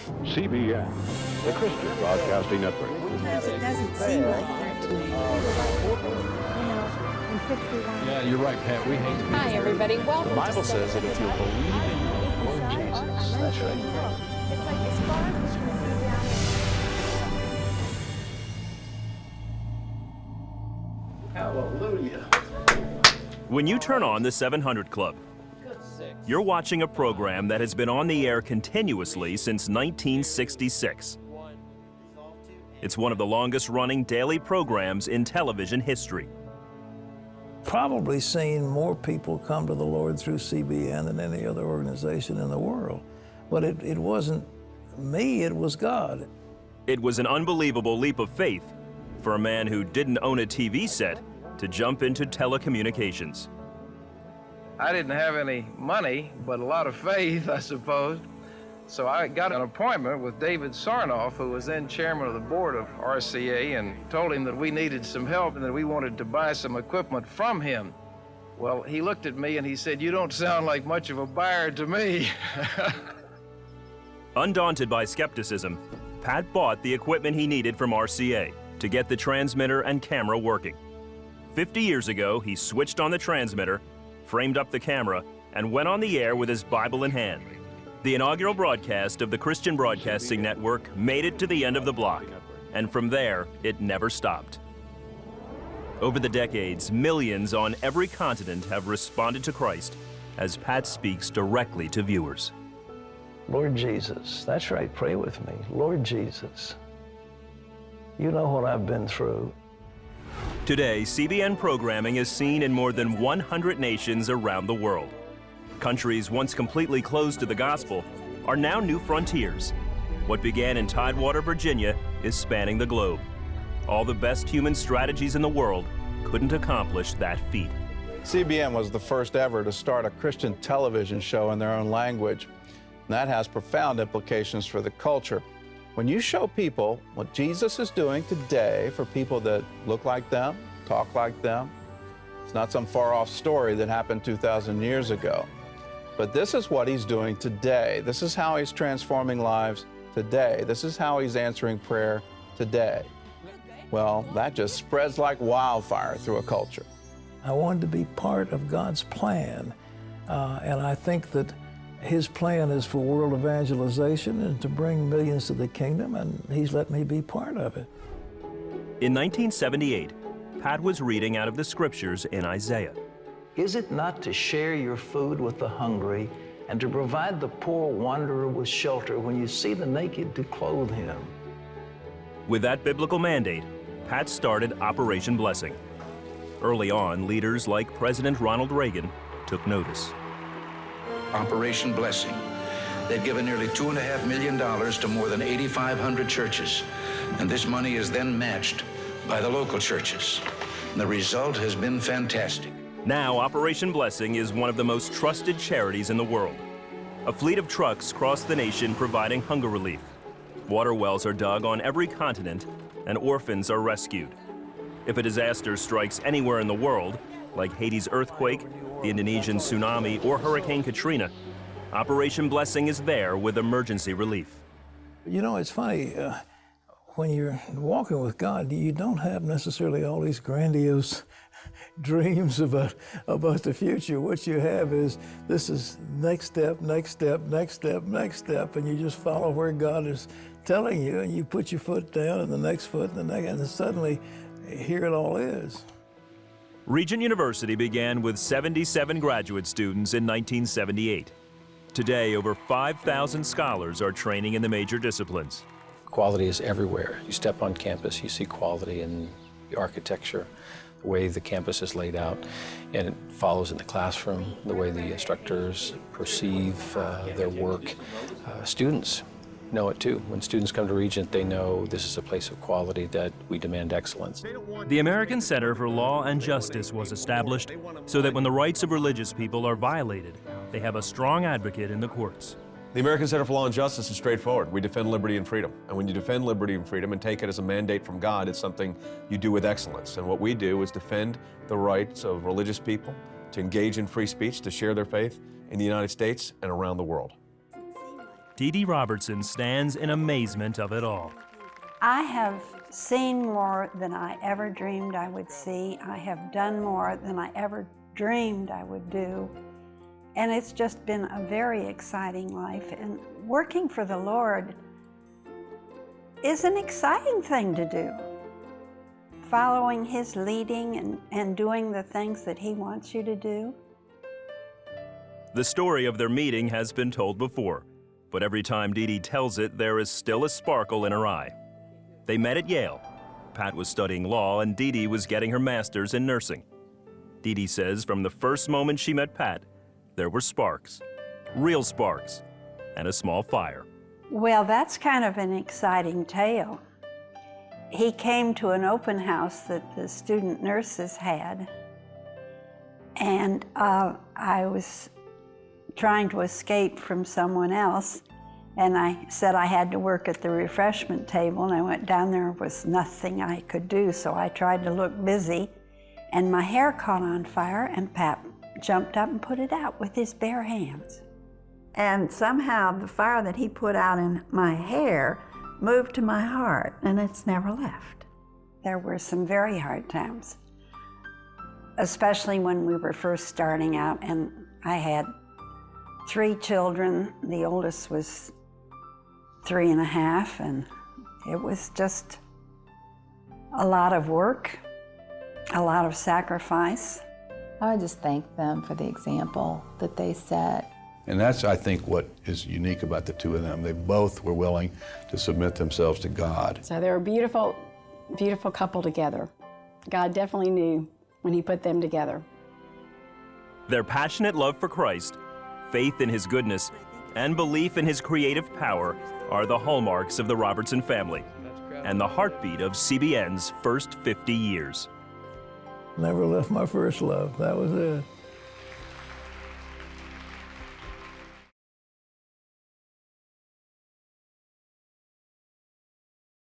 CBN, the Christian Broadcasting Network. It doesn't seem like that to me. Yeah, you're right, Pat. We hate to be Hi, everybody. Welcome. The Bible says that if you believe in Lord Jesus, that's right. It's like as far as we can see down Hallelujah. When you turn on the 700 Club, you're watching a program that has been on the air continuously since 1966. It's one of the longest-running daily programs in television history. Probably seen more people come to the Lord through CBN than any other organization in the world. But it wasn't me, it was God. It was an unbelievable leap of faith for a man who didn't own a TV set to jump into telecommunications. I didn't have any money, but a lot of faith, I suppose. So I got an appointment with David Sarnoff, who was then chairman of the board of RCA, and told him that we needed some help and that we wanted to buy some equipment from him. Well, he looked at me and he said, "You don't sound like much of a buyer to me." Undaunted by skepticism, Pat bought the equipment he needed from RCA to get the transmitter and camera working. 50 years ago, he switched on the transmitter, framed up the camera, and went on the air with his Bible in hand. The inaugural broadcast of the Christian Broadcasting Network made it to the end of the block, and from there, it never stopped. Over the decades, millions on every continent have responded to Christ as Pat speaks directly to viewers. Lord Jesus, that's right, pray with me. Lord Jesus, you know what I've been through. Today, CBN programming is seen in more than 100 nations around the world. Countries once completely closed to the gospel are now new frontiers. What began in Tidewater, Virginia, is spanning the globe. All the best human strategies in the world couldn't accomplish that feat. CBN was the first ever to start a Christian television show in their own language. And that has profound implications for the culture. When you show people what Jesus is doing today for people that look like them, talk like them, it's not some far-off story that happened 2,000 years ago. But this is what he's doing today. This is how he's transforming lives today. This is how he's answering prayer today. Well, that just spreads like wildfire through a culture. I wanted to be part of God's plan, and I think that His plan is for world evangelization and to bring millions to the kingdom, and He's let me be part of it. In 1978, Pat was reading out of the scriptures in Isaiah. Is it not to share your food with the hungry and to provide the poor wanderer with shelter when you see the naked to clothe him? With that biblical mandate, Pat started Operation Blessing. Early on, leaders like President Ronald Reagan took notice. Operation Blessing. They've given nearly $2.5 million to more than 8,500 churches, and this money is then matched by the local churches. And the result has been fantastic. Now, Operation Blessing is one of the most trusted charities in the world. A fleet of trucks cross the nation providing hunger relief. Water wells are dug on every continent, and orphans are rescued. If a disaster strikes anywhere in the world, like Haiti's earthquake, the Indonesian tsunami, or Hurricane Katrina, Operation Blessing is there with emergency relief. You know, it's funny, when you're walking with God, you don't have necessarily all these grandiose dreams about the future. What you have is, this is next step, next step, next step, next step, and you just follow where God is telling you, and you put your foot down and the next foot and the next, and then suddenly here it all is. Regent University began with 77 graduate students in 1978. Today, over 5,000 scholars are training in the major disciplines. Quality is everywhere. You step on campus, you see quality in the architecture, the way the campus is laid out, and it follows in the classroom, the way the instructors perceive their work. Students know it too. When students come to Regent, they know this is a place of quality, that we demand excellence. The American Center for Law and Justice was established so that when the rights of religious people are violated, they have a strong advocate in the courts. The American Center for Law and Justice is straightforward. We defend liberty and freedom. And when you defend liberty and freedom and take it as a mandate from God, it's something you do with excellence. And what we do is defend the rights of religious people to engage in free speech, to share their faith in the United States and around the world. Dee Dee Robertson stands in amazement of it all. I have seen more than I ever dreamed I would see. I have done more than I ever dreamed I would do. And it's just been a very exciting life. And working for the Lord is an exciting thing to do. Following His leading and doing the things that He wants you to do. The story of their meeting has been told before, but every time Dee Dee tells it, there is still a sparkle in her eye. They met at Yale. Pat was studying law and Dee Dee was getting her master's in nursing. Dee Dee says from the first moment she met Pat, there were sparks, real sparks, and a small fire. Well, that's kind of an exciting tale. He came to an open house that the student nurses had, and I was trying to escape from someone else, and I said I had to work at the refreshment table, and I went down there. Was nothing I could do, so I tried to look busy, and my hair caught on fire, and Pat jumped up and put it out with his bare hands. And somehow the fire that he put out in my hair moved to my heart, and it's never left. There were some very hard times, especially when we were first starting out, and I had 3 children. The oldest was 3.5, and it was just a lot of work, a lot of sacrifice. I just thank them for the example that they set. And that's, I think, what is unique about the two of them. They both were willing to submit themselves to God. So they're a beautiful, beautiful couple together. God definitely knew when He put them together. Their passionate love for Christ, faith in His goodness, and belief in His creative power are the hallmarks of the Robertson family and the heartbeat of CBN's first 50 years. Never left my first love. That was it.